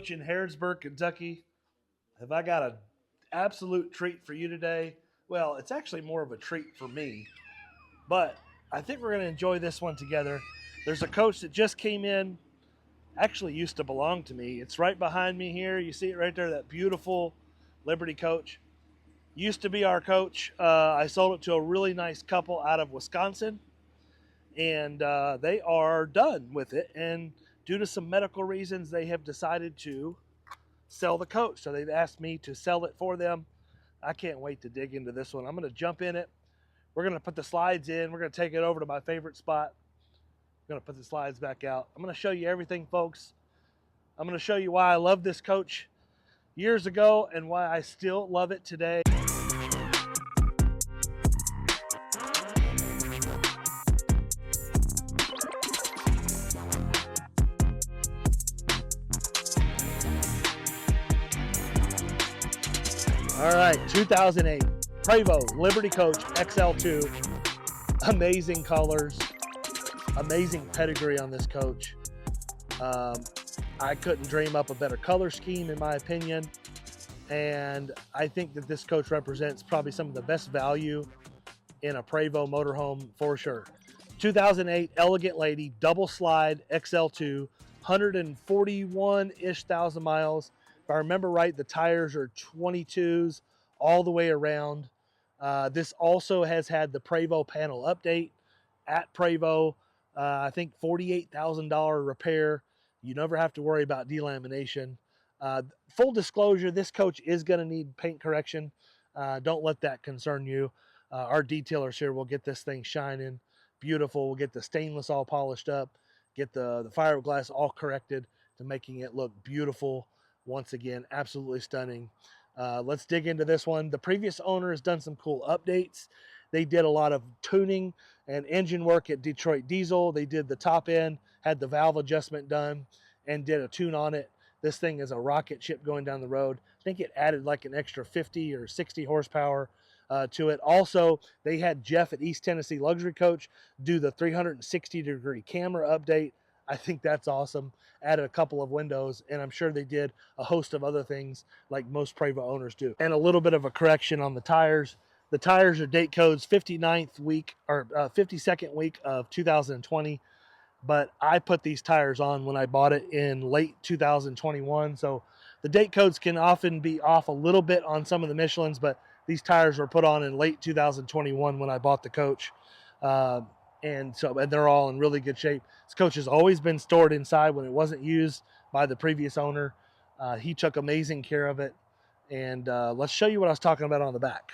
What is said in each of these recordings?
coach in Harrodsburg, Kentucky. Have I got an absolute treat for you today? Well, it's actually more of a treat for me, but I think we're going to enjoy this one together. There's a coach that just came in, actually used to belong to me. It's right behind me here. You see it right there, that beautiful Liberty coach. Used to be our coach. I sold it to a really nice couple out of Wisconsin, and they are done with it. And due to some medical reasons, they have decided to sell the coach. So they've asked me to sell it for them. I can't wait to dig into this one. I'm going to jump in it. We're going to put the slides in. We're going to take it over to my favorite spot. I'm going to put the slides back out. I'm going to show you everything, folks. I'm going to show you why I love this coach years ago and why I still love it today. All right, 2008 Prevost Liberty Coach XL-II. Amazing colors, amazing pedigree on this coach. I couldn't dream up a better color scheme, in my opinion. And I think that this coach represents probably some of the best value in a Prevost motorhome for sure. 2008 Elegant Lady Double Slide XL-II, 141-ish thousand miles. If I remember right, the tires are 22s all the way around. This also has had the Prevost panel update at Prevost. I think $48,000 repair. You never have to worry about delamination. Full disclosure, this coach is going to need paint correction. Don't let that concern you. Our detailers here will get this thing shining beautiful. We'll get the stainless all polished up, get the fiberglass all corrected to making it look beautiful. Once again, absolutely stunning. Let's dig into this one. The previous owner has done some cool updates. They did a lot of tuning and engine work at Detroit Diesel. They did the top end, had the valve adjustment done, and did a tune on it. This thing is a rocket ship going down the road. I think it added like an extra 50 or 60 horsepower to it. Also, they had Jeff at East Tennessee Luxury Coach do the 360-degree camera update. I think that's awesome. Added a couple of windows, and I'm sure they did a host of other things like most Prevost owners do. And a little bit of a correction on the tires. The tires are date codes 59th week or 52nd week of 2020, but I put these tires on when I bought it in late 2021. So the date codes can often be off a little bit on some of the Michelins, but these tires were put on in late 2021 when I bought the coach. And they're all in really good shape. This coach has always been stored inside when it wasn't used by the previous owner. He took amazing care of it. And let's show you what I was talking about on the back.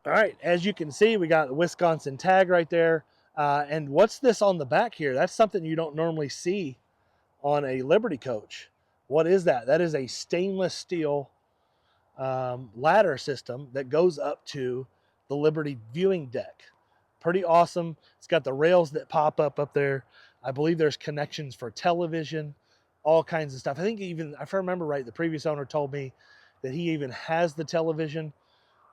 All right, as you can see, we got the Wisconsin tag right there. And what's this on the back here? That's something you don't normally see on a Liberty coach. What is that? That is a stainless steel ladder system that goes up to the Liberty viewing deck. Pretty awesome. It's got the rails that pop up there. I believe there's connections for television, all kinds of stuff. I think even, if I remember right, the previous owner told me that he even has the television.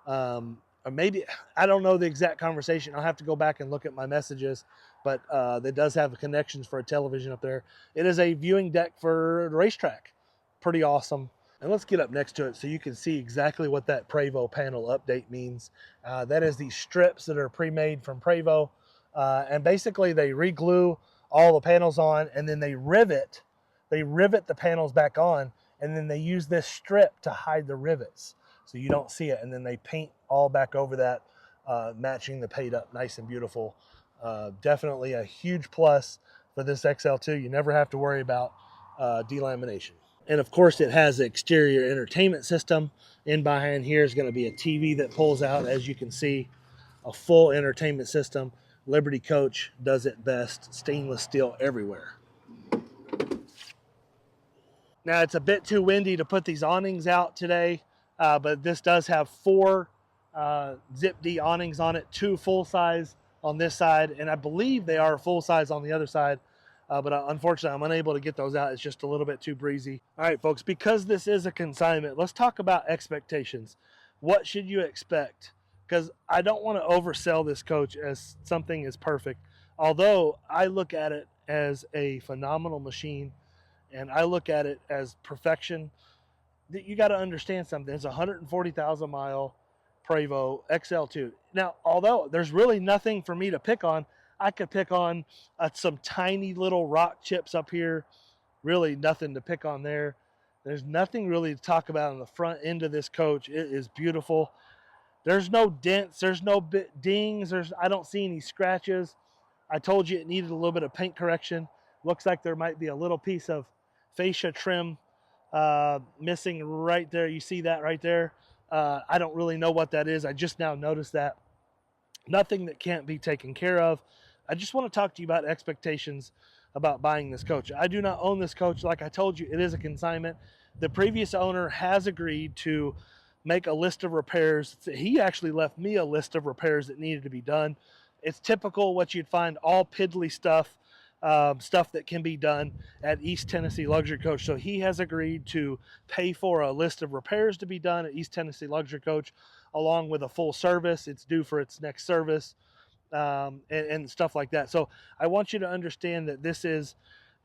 Or maybe, I don't know the exact conversation. I'll have to go back and look at my messages, but that does have connections for a television up there. It is a viewing deck for the racetrack. Pretty awesome. And let's get up next to it so you can see exactly what that Prevost panel update means. That is these strips that are pre-made from Prevost. And basically they re-glue all the panels on, and then they rivet the panels back on, and then they use this strip to hide the rivets so you don't see it. And then they paint all back over that, matching the paint up nice and beautiful. Definitely a huge plus for this XL-II. You never have to worry about delamination. And of course, it has an exterior entertainment system. In behind here is going to be a TV that pulls out. As you can see, a full entertainment system. Liberty coach does it best. Stainless steel everywhere. Now, it's a bit too windy to put these awnings out today, but this does have 4 Zip-D awnings on it, 2 full-size on this side, and I believe they are full-size on the other side. But unfortunately, I'm unable to get those out. It's just a little bit too breezy. All right, folks, because this is a consignment, let's talk about expectations. What should you expect? Because I don't want to oversell this coach as something is perfect, although I look at it as a phenomenal machine, and I look at it as perfection. You got to understand something. It's a 140,000 mile Prevost XL-II. Now, although there's really nothing for me to pick on, I could pick on some tiny little rock chips up here. Really nothing to pick on there. There's nothing really to talk about on the front end of this coach. It is beautiful. There's no dents. There's no dings. I don't see any scratches. I told you it needed a little bit of paint correction. Looks like there might be a little piece of fascia trim missing right there. You see that right there? I don't really know what that is. I just now noticed that. Nothing that can't be taken care of. I just want to talk to you about expectations about buying this coach. I do not own this coach. Like I told you, it is a consignment. The previous owner has agreed to make a list of repairs. He actually left me a list of repairs that needed to be done. It's typical what you'd find, all piddly stuff, stuff that can be done at East Tennessee Luxury Coach. So he has agreed to pay for a list of repairs to be done at East Tennessee Luxury Coach, along with a full service. It's due for its next service, and stuff like that. So I want you to understand that this is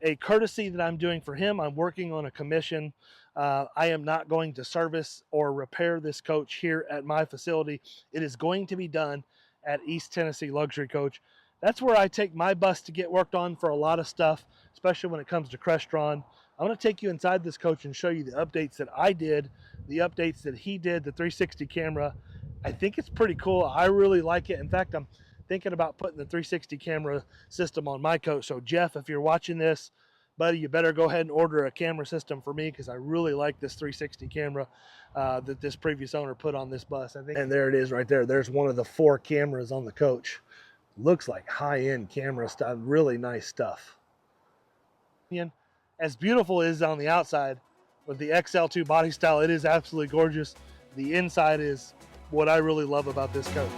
a courtesy that I'm doing for him. I'm working on a commission. I am not going to service or repair this coach here at my facility. It is going to be done at East Tennessee Luxury Coach. That's where I take my bus to get worked on for a lot of stuff, especially when it comes to Crestron. I'm going to take you inside this coach and show you the updates that I did, the updates that he did, the 360 camera. I think it's pretty cool. I really like it. In fact, I'm thinking about putting the 360 camera system on my coach. So Jeff, if you're watching this, buddy, you better go ahead and order a camera system for me, because I really like this 360 camera that this previous owner put on this bus. I think, and there it is right there. There's one of the 4 cameras on the coach. Looks like high-end camera stuff, really nice stuff. As beautiful as on the outside with the XL-II body style, it is absolutely gorgeous. The inside is what I really love about this coach.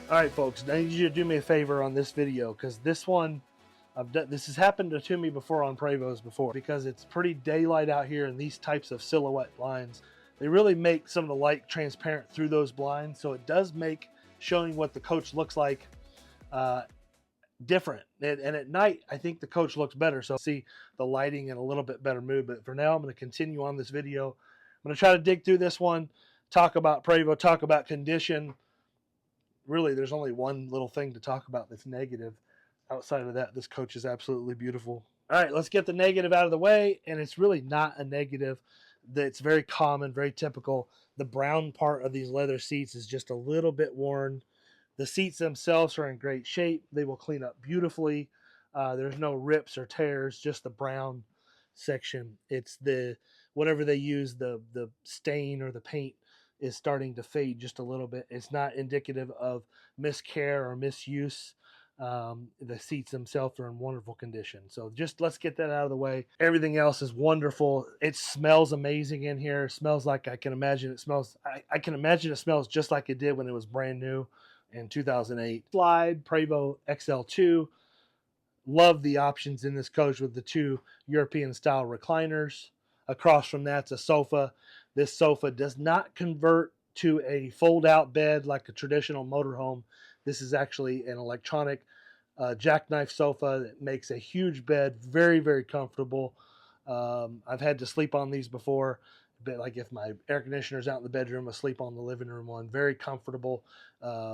All right, folks, I need you to do me a favor on this video, because this one, this has happened to me before on Prevost before, because it's pretty daylight out here, and these types of silhouette blinds, they really make some of the light transparent through those blinds, so it does make showing what the coach looks like different. And at night, I think the coach looks better, so see the lighting in a little bit better mood. But for now, I'm going to continue on this video. I'm going to try to dig through this one, talk about Prevost, talk about condition. Really, there's only one little thing to talk about that's negative. Outside of that, this coach is absolutely beautiful. All right, let's get the negative out of the way, and it's really not a negative. It's very common, very typical. The brown part of these leather seats is just a little bit worn. The seats themselves are in great shape. They will clean up beautifully. There's no rips or tears, just the brown section. It's the, whatever they use, the stain or the paint is starting to fade just a little bit. It's not indicative of miscare or misuse. The seats themselves are in wonderful condition. So just let's get that out of the way. Everything else is wonderful. It smells amazing in here. It smells like I can imagine it smells. I can imagine it smells just like it did when it was brand new in 2008. Slide Prevost XL-II. Love the options in this coach with the 2 European style recliners. Across from that's a sofa. This sofa does not convert to a fold-out bed like a traditional motorhome. This is actually an electronic jackknife sofa that makes a huge bed, very, very comfortable. I've had to sleep on these before, but like if my air conditioner's out in the bedroom, I sleep on the living room one. Very comfortable,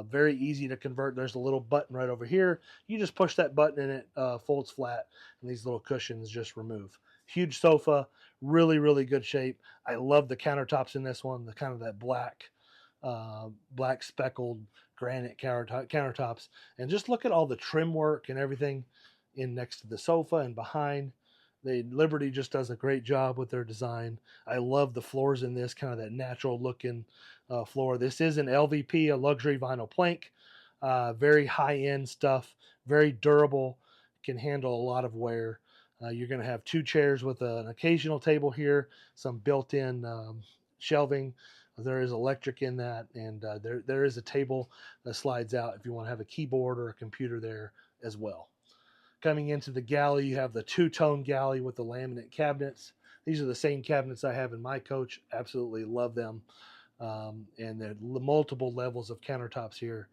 very easy to convert. There's a little button right over here. You just push that button and it folds flat, and these little cushions just remove. Huge sofa, really, really good shape. I love the countertops in this one, the kind of that black speckled granite countertops. And just look at all the trim work and everything in next to the sofa and behind. Liberty just does a great job with their design. I love the floors in this, kind of that natural looking floor. This is an LVP, a luxury vinyl plank. Very high end stuff, very durable, can handle a lot of wear. You're going to have 2 chairs with an occasional table here, some built in shelving. There is electric in that, and there is a table that slides out if you want to have a keyboard or a computer there as well. Coming into the galley, you have the 2-tone galley with the laminate cabinets. These are the same cabinets I have in my coach. Absolutely love them. And the multiple levels of countertops here.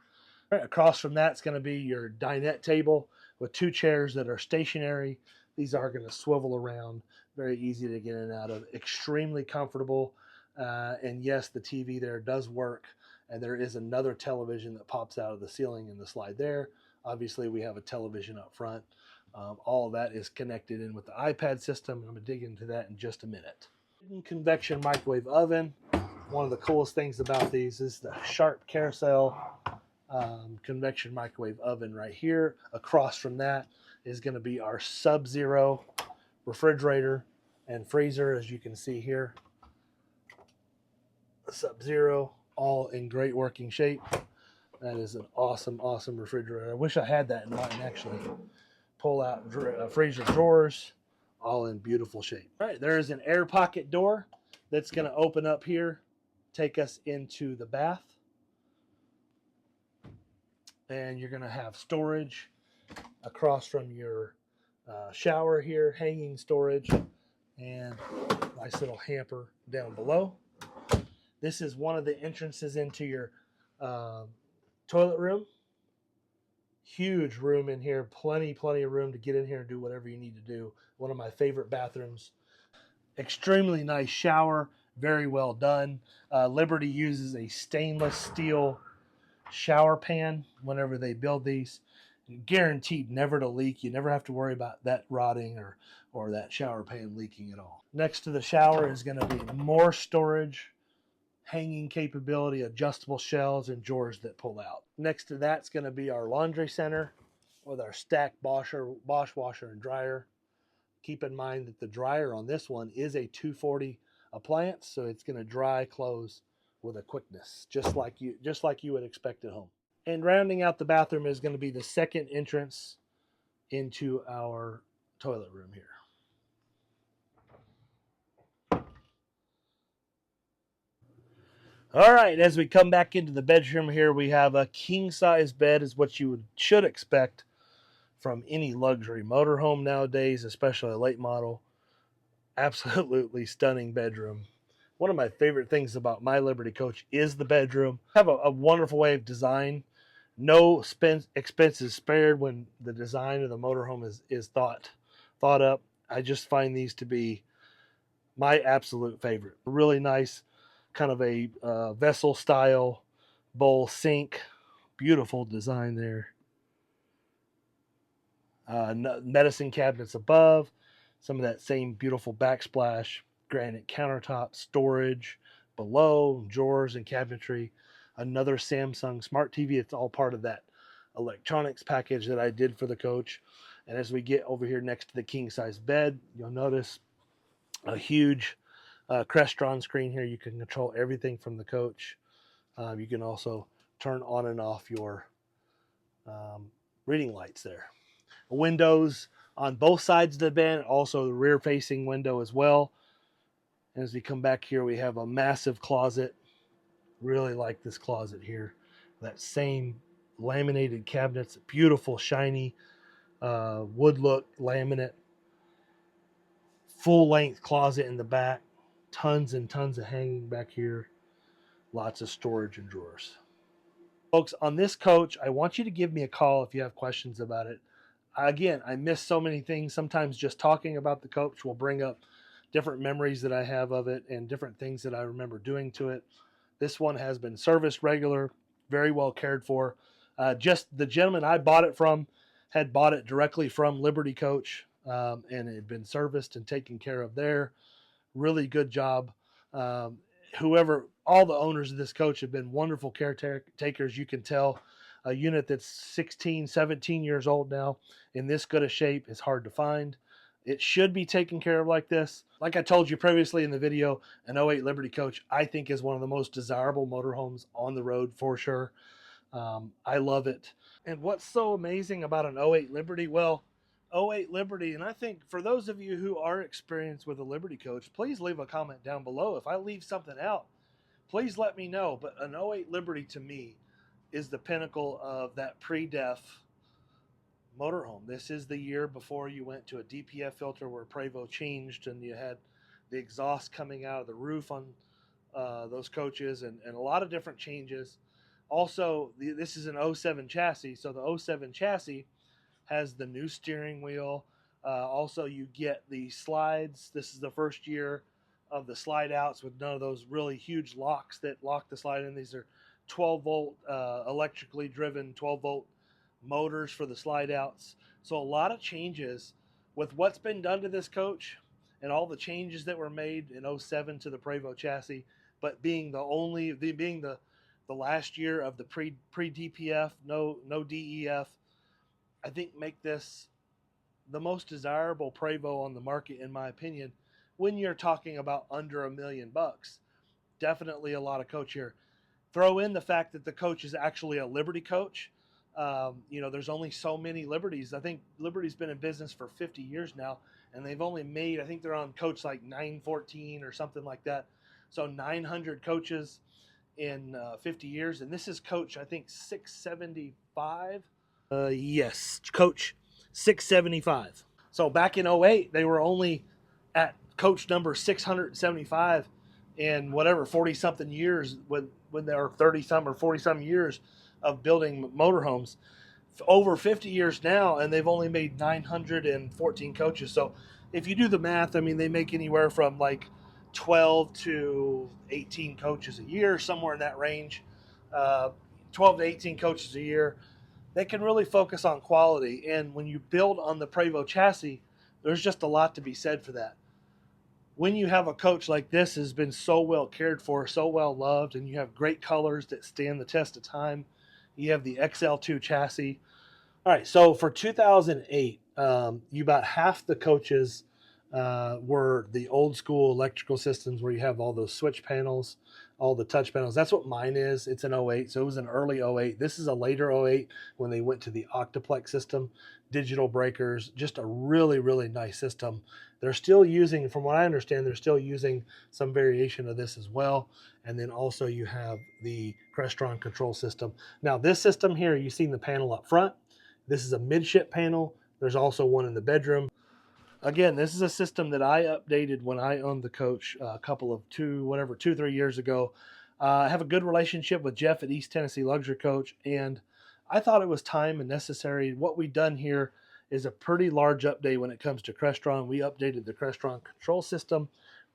Right across from that's going to be your dinette table with 2 chairs that are stationary. These are going to swivel around. Very easy to get in and out of. Extremely comfortable. And yes, the TV there does work. And there is another television that pops out of the ceiling in the slide there. Obviously, we have a television up front. All of that is connected in with the iPad system. I'm going to dig into that in just a minute. Convection microwave oven. One of the coolest things about these is the sharp carousel convection microwave oven right here. Across from that is going to be our Sub-Zero refrigerator and freezer, as you can see here. Sub-Zero, all in great working shape. That is an awesome, awesome refrigerator. I wish I had that in mine, actually. Pull out freezer drawers, all in beautiful shape. All right, there is an air pocket door that's going to open up here, take us into the bath. And you're going to have storage across from your shower here, hanging storage, and nice little hamper down below. This is one of the entrances into your toilet room. Huge room in here, plenty of room to get in here and do whatever you need to do. One of my favorite bathrooms. Extremely nice shower, very well done. Liberty uses a stainless steel shower pan whenever they build these. Guaranteed never to leak. You never have to worry about that rotting or that shower pan leaking at all. Next to the shower is going to be more storage, hanging capability, adjustable shelves, and drawers that pull out. Next to that's going to be our laundry center with our stacked Bosch washer and dryer. Keep in mind that the dryer on this one is a 240 appliance, so it's going to dry clothes with a quickness, just like you would expect at home. And rounding out the bathroom is going to be the second entrance into our toilet room here. All right, as we come back into the bedroom here, we have a king-size bed, is what you should expect from any luxury motorhome nowadays, especially a late model. Absolutely stunning bedroom. One of my favorite things about my Liberty coach is the bedroom. Have a wonderful way of design. No expenses spared when the design of the motorhome is thought up. I just find these to be my absolute favorite. Really nice, kind of a vessel style bowl sink. Beautiful design there. Medicine cabinets above. Some of that same beautiful backsplash. Granite countertop, storage below, drawers and cabinetry. Another Samsung Smart TV. It's all part of that electronics package that I did for the coach. And as we get over here next to the king size bed, you'll notice a huge Crestron screen here. You can control everything from the coach. You can also turn on and off your reading lights there. Windows on both sides of the bed, also the rear facing window as well. And as we come back here, we have a massive closet. Really like this closet here. That same laminated cabinets, beautiful shiny wood look laminate. Full length closet in the back. Tons and tons of hanging back here. Lots of storage and drawers. Folks, on this coach, I want you to give me a call if you have questions about it. Again, I miss so many things. Sometimes just talking about the coach will bring up different memories that I have of it and different things that I remember doing to it. This one has been serviced regular, very well cared for. Just the gentleman I bought it from had bought it directly from Liberty Coach, and it had been serviced and taken care of there. Really good job. All the owners of this coach have been wonderful caretakers. You can tell a unit that's 16, 17 years old now in this good a shape is hard to find. It should be taken care of like this. Like I told you previously in the video, an '08 Liberty coach, I think, is one of the most desirable motorhomes on the road for sure. I love it. And what's so amazing about an '08 Liberty? Well, '08 Liberty, and I think for those of you who are experienced with a Liberty coach, please leave a comment down below. If I leave something out, please let me know. But an '08 Liberty to me is the pinnacle of that pre-def motorhome. This is the year before you went to a DPF filter where Prevost changed and you had the exhaust coming out of the roof on those coaches and a lot of different changes. Also, this is an '07 chassis, so the '07 chassis has the new steering wheel. Also, you get the slides. This is the first year of the slide outs with none of those really huge locks that lock the slide in. These are 12 volt electrically driven 12 volt motors for the slide outs. So a lot of changes with what's been done to this coach and all the changes that were made in '07 to the Prevost chassis, but being the last year of the pre DPF, no DEF, I think make this the most desirable Prevost on the market, in my opinion, when you're talking about under $1 million. Definitely a lot of coach here. Throw in the fact that the coach is actually a Liberty coach. There's only so many Liberties. I think Liberty's been in business for 50 years now, and they've only made, I think they're on coach like 914 or something like that. So 900 coaches in 50 years. And this is coach, I think, 675. Yes, coach 675. So back in '08, they were only at coach number 675 in whatever 40 something years when they were 30 some or 40 some years of building motorhomes. Over 50 years now, and they've only made 914 coaches. So if you do the math, I mean, they make anywhere from like 12 to 18 coaches a year, somewhere in that range. 12 to 18 coaches a year. They can really focus on quality. And when you build on the Prevost chassis, there's just a lot to be said for that. When you have a coach like this has been so well cared for, so well loved, and you have great colors that stand the test of time, you have the XL-II chassis. All right, so for 2008, you about half the coaches were the old school electrical systems where you have all those switch panels, all the touch panels. That's what mine is. It's an '08, so it was an early '08. This is a later '08 when they went to the Octoplex system, digital breakers, just a really, really nice system. They're still using, from what I understand, they're still using some variation of this as well. And then also you have the Crestron control system. Now this system here, you've seen the panel up front. This is a midship panel. There's also one in the bedroom. Again, this is a system that I updated when I owned the coach a couple of 2-3 years ago. I have a good relationship with Jeff at East Tennessee Luxury Coach, and I thought it was time and necessary. What we've done here is a pretty large update when it comes to Crestron. We updated the Crestron control system,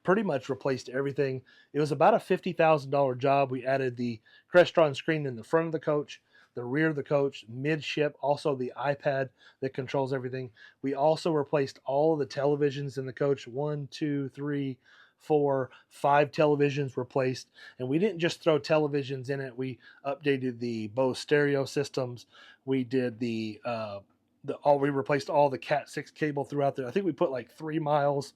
pretty much replaced everything. It was about a $50,000 job. We added the Crestron screen in the front of the coach, the rear of the coach, midship, also the iPad that controls everything. We also replaced all of the televisions in the coach. 1, 2, 3, 4, 5 televisions replaced. And we didn't just throw televisions in it. We updated the Bose stereo systems. We did we replaced all the Cat 6 cable throughout there. I think we put like 3 miles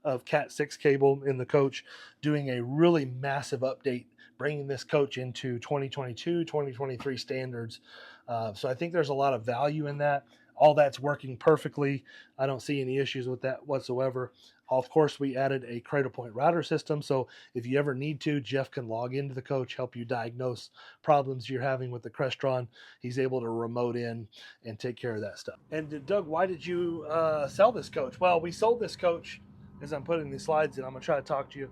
of Cat 6 cable in the coach, doing a really massive update, bringing this coach into 2022, 2023 standards. So I think there's a lot of value in that. All that's working perfectly. I don't see any issues with that whatsoever. Of course, we added a Cradle Point router system, so if you ever need to, Jeff can log into the coach, help you diagnose problems you're having with the Crestron. He's able to remote in and take care of that stuff. And Doug, why did you sell this coach? Well, we sold this coach, as I'm putting these slides in, I'm going to try to talk to you.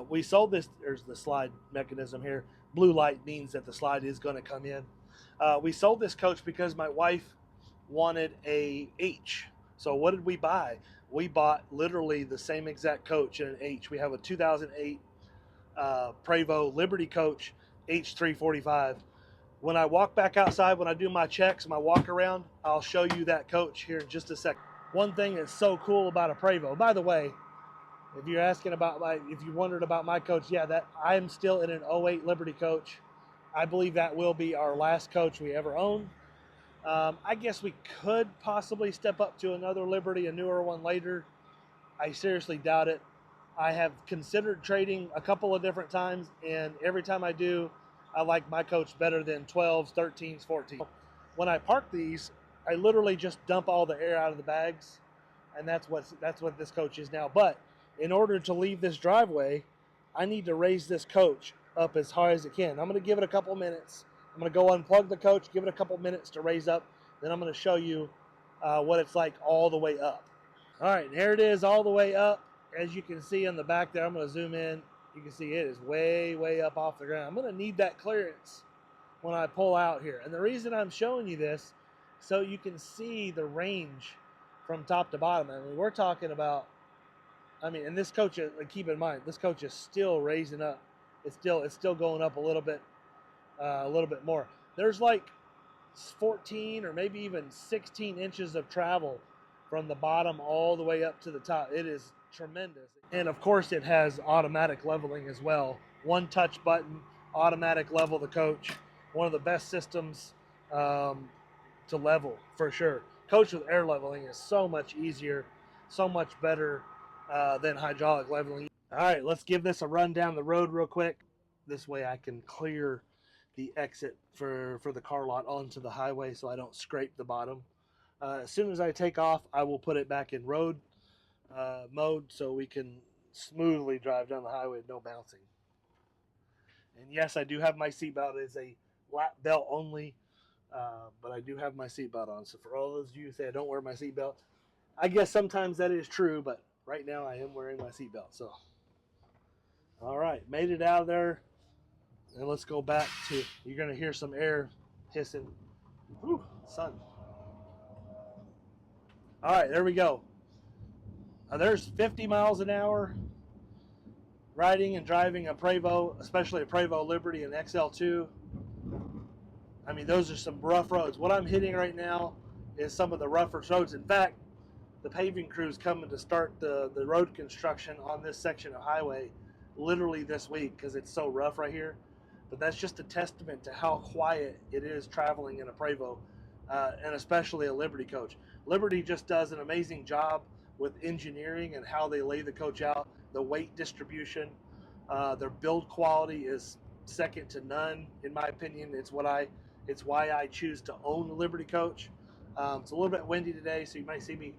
We sold this, there's the slide mechanism here. Blue light means that the slide is going to come in. We sold this coach because my wife wanted a H. So what did we buy? We bought literally the same exact coach in an H. We have a 2008 Prevost Liberty coach, H345. When I walk back outside, when I do my checks, my walk around, I'll show you that coach here in just a second. One thing that's so cool about a Prevost, by the way, if you're asking about if you wondered about my coach, yeah, that I am still in an '08 Liberty coach. I believe that will be our last coach we ever own. I guess we could possibly step up to another Liberty, a newer one later. I seriously doubt it. I have considered trading a couple of different times, and every time I do, I like my coach better than 12s, 13s, 14s. When I park these, I literally just dump all the air out of the bags, and that's what this coach is now. But in order to leave this driveway, I need to raise this coach up as high as it can. I'm going to give it a couple minutes. I'm going to go unplug the coach, give it a couple minutes to raise up. Then I'm going to show you what it's like all the way up. All right, here it is all the way up. As you can see in the back there, I'm going to zoom in. You can see it is way, way up off the ground. I'm going to need that clearance when I pull out here. And the reason I'm showing you this, so you can see the range from top to bottom. I mean, we're talking about, and this coach, keep in mind, this coach is still raising up. It's still going up a little bit more. There's like 14 or maybe even 16 inches of travel from the bottom all the way up to the top. It is tremendous. And of course it has automatic leveling as well. One touch button, automatic level the coach. One of the best systems to level for sure. Coach with air leveling is so much easier, so much better than hydraulic leveling. All right, let's give this a run down the road real quick. This way I can clear the exit for the car lot onto the highway so I don't scrape the bottom. As soon as I take off, I will put it back in road mode so we can smoothly drive down the highway with no bouncing. And yes, I do have my seatbelt. It is a lap belt only, but I do have my seatbelt on. So for all those of you who say I don't wear my seatbelt, I guess sometimes that is true, but right now I am wearing my seatbelt. So, all right, made it out of there. And let's go back to, you're going to hear some air hissing. Whew, sun. All right, there we go. There's 50 miles an hour riding and driving a Prevost, especially a Prevost Liberty and XL-II. I mean, those are some rough roads. What I'm hitting right now is some of the rougher roads. In fact, the paving crew's coming to start the road construction on this section of highway literally this week because it's so rough right here. But that's just a testament to how quiet it is traveling in a Prevost, and especially a Liberty coach. Liberty just does an amazing job with engineering and how they lay the coach out. The weight distribution, their build quality is second to none, in my opinion. It's why I choose to own the Liberty coach. It's a little bit windy today, so you might see me,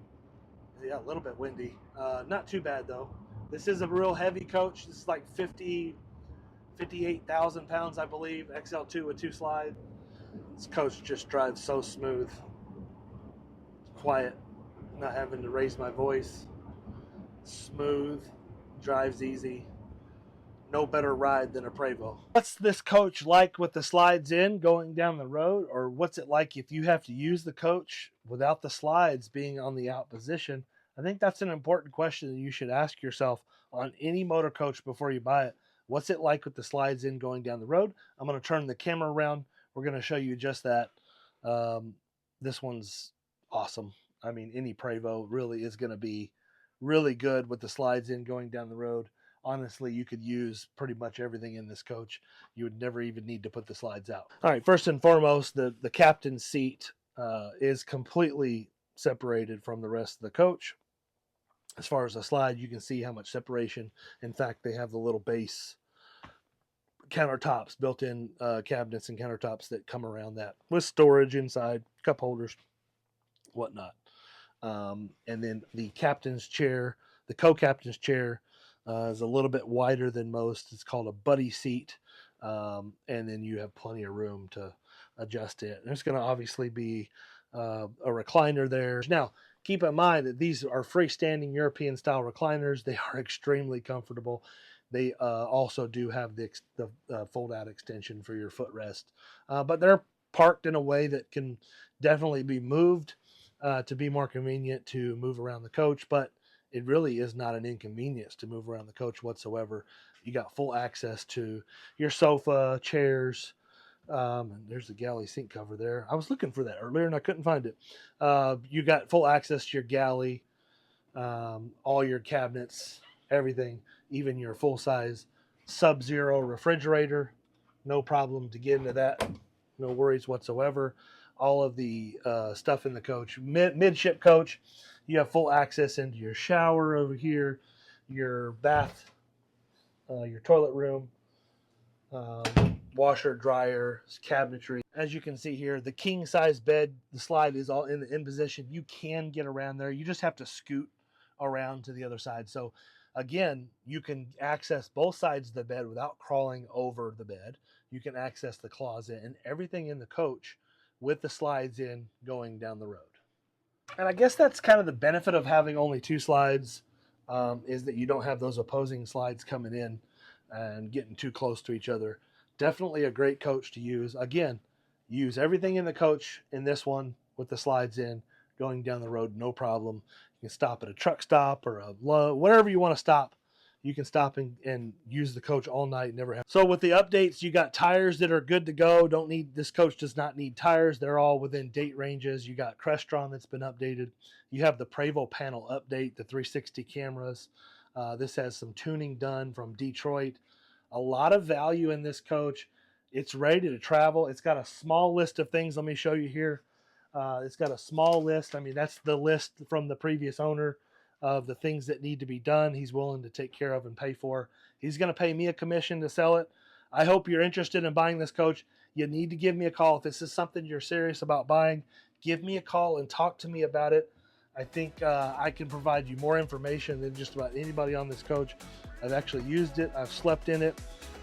a little bit windy. Not too bad though. This is a real heavy coach. This is like 58,000 pounds, I believe. XL-II with 2 slides. This coach just drives so smooth. Quiet, not having to raise my voice. Smooth, drives easy. No better ride than a Prevost. What's this coach like with the slides in going down the road? Or what's it like if you have to use the coach without the slides being on the out position? I think that's an important question that you should ask yourself on any motor coach before you buy it. What's it like with the slides in going down the road? I'm going to turn the camera around. We're going to show you just that. This one's awesome. I mean, any Prevost really is going to be really good with the slides in going down the road. Honestly, you could use pretty much everything in this coach. You would never even need to put the slides out. All right, first and foremost, the captain's seat is completely separated from the rest of the coach. As far as the slide, you can see how much separation. In fact, they have the little base countertops, built-in cabinets and countertops that come around that with storage inside, cup holders, whatnot. And then the captain's chair, the co-captain's chair, is a little bit wider than most. It's called a buddy seat. And then you have plenty of room to adjust it. There's going to obviously be a recliner there. Now, keep in mind that these are freestanding European style recliners. They are extremely comfortable. They also do have the fold out extension for your footrest, but they're parked in a way that can definitely be moved to be more convenient to move around the coach, but it really is not an inconvenience to move around the coach whatsoever. You got full access to your sofa, chairs. There's the galley sink cover there. I was looking for that earlier and I couldn't find it. You got full access to your galley, all your cabinets, everything, even your full-size Sub-Zero refrigerator. No problem to get into that. No worries whatsoever. all of the stuff in the coach. Midship coach, you have full access into your shower over here, your bath, your toilet room, washer, dryer, cabinetry. As you can see here, the king size bed, the slide is all in the in position. You can get around there. You just have to scoot around to the other side. So again, you can access both sides of the bed without crawling over the bed. You can access the closet and everything in the coach with the slides in going down the road. And I guess that's kind of the benefit of having only 2 slides, is that you don't have those opposing slides coming in and getting too close to each other. Definitely a great coach to use. Again, use everything in the coach in this one with the slides in, going down the road, no problem. You can stop at a truck stop or a wherever you want to stop. You can stop and use the coach all night. Never have. So with the updates, you got tires that are good to go. This coach does not need tires. They're all within date ranges. You got Crestron that's been updated. You have the Prevost panel update, the 360 cameras. This has some tuning done from Detroit. A lot of value in this coach. It's ready to travel. It's got a small list of things. Let me show you here. It's got a small list. I mean, that's the list from the previous owner of the things that need to be done. He's willing to take care of and pay for. He's going to pay me a commission to sell it. I hope you're interested in buying this coach. You need to give me a call. If this is something you're serious about buying, give me a call and talk to me about it. I think I can provide you more information than just about anybody on this coach. I've actually used it. I've slept in it.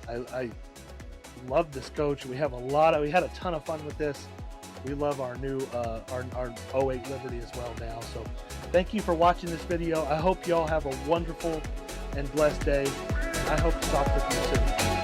I love this coach. We had a ton of fun with this. We love our new our 08 Liberty as well now. So thank you for watching this video. I hope you all have a wonderful and blessed day. And I hope to talk with you soon.